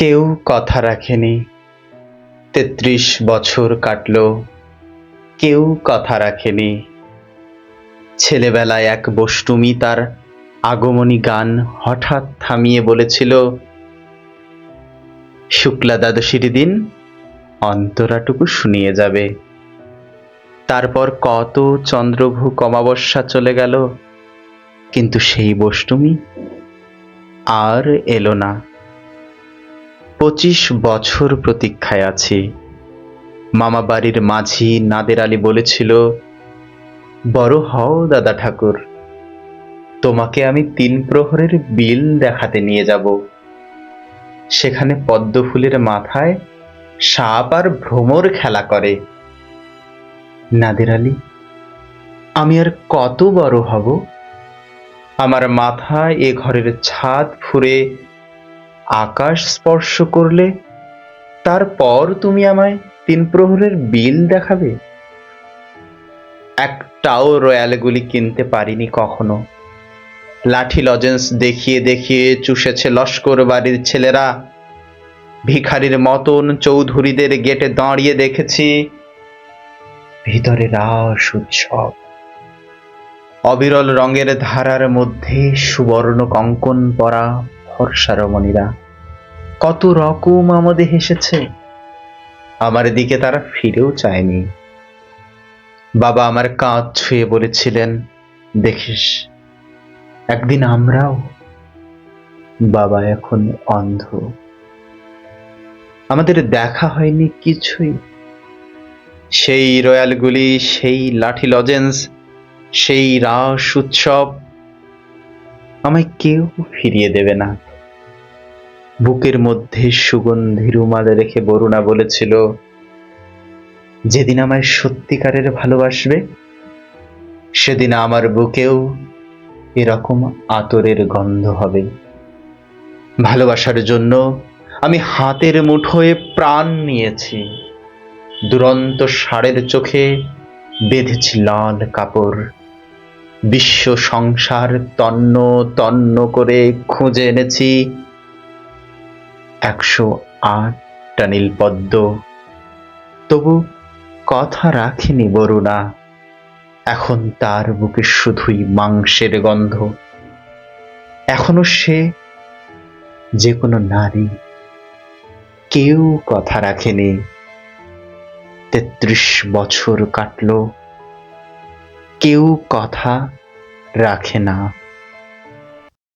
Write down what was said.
কেউ কথা রাখেনি। ৩৩ বছর কাটল, কেউ কথা রাখেনি। ছেলেবেলায় এক বষ্টুমি তার আগমনী গান হঠাৎ থামিয়ে বলেছিল, শুক্লা দ্বাদশীর দিন অন্তরাটুকু শুনিয়ে যাবে। তারপর কত চন্দ্রভুক অমাবস্যা চলে গেল, কিন্তু সেই বষ্টুমি আর এলো না। ২৫ বছর প্রতীক্ষায় আছি। মামা বাড়ির মাঝি নাদের আলী বলেছিল, বড় হও দাদা ঠাকুর, তোমাকে আমি ৩ প্রহরের বিল দেখাতে নিয়ে যাব। সেখানে পদ্ম ফুলের মাথায় সাপ আর ভ্রমর খেলা করে। নাদের আলী, আমি আর কত বড় হব? আমার মাথায় এ ঘরের ছাদ ফুঁড়ে আকাশ স্পর্শ করলে তারপর তুমি আমায় ৩ প্রহরের বিল দেখাবে? একটাও রয়্যাল গুলি কিনতে পারিনি কখনো। লাঠি লজেন্স দেখিয়ে দেখিয়ে চুষেছে লস্কর বাড়ির ছেলেরা। ভিখারির মতন চৌধুরীদের গেটে দাঁড়িয়ে দেখেছি, ভিতরে রাস উৎসব। অবিরল রঙের ধারার মধ্যে সুবর্ণ কঙ্কন পরা ফর্সা রমণীরা কত রকম আমাদের হেসেছে। আমার দিকে তারা ফিরেও চায়নি। বাবা আমার কাঁধ ছুঁয়ে বলেছিলেন, দেখিস একদিন আমরাও। বাবা এখন অন্ধ। আমাদের দেখা হয়নি কিছুই। সেই রয়্যালগুলি, সেই লাঠি লজেন্স, সেই রাস উৎসব আমায় কেউ ফিরিয়ে দেবে না। বুকের মধ্যে সুগন্ধি রুমাল রেখে বরুণা বলেছিল, যেদিন আমায় সত্যিকারের ভালোবাসবে সেদিন আমার বুকেও এরকম আতরের গন্ধ হবে। ভালোবাসার জন্য আমি হাতের মুঠোয় প্রাণ নিয়েছি। দুরন্ত ষাঁড়ের চোখে বেঁধেছি লাল কাপড়। বিশ্ব সংসার তন্ন তন্ন করে খুঁজে এনেছি ১০৮টা নীলপদ্ম, তবু কথা রাখিনি বরুণা। এখন তার বুকে শুধুই মাংসের গন্ধ। এখনো সে যে কোনো নারী। কেউ কথা রাখেনি। ৩৩ বছর কাটল, কেউ কথা রাখে না।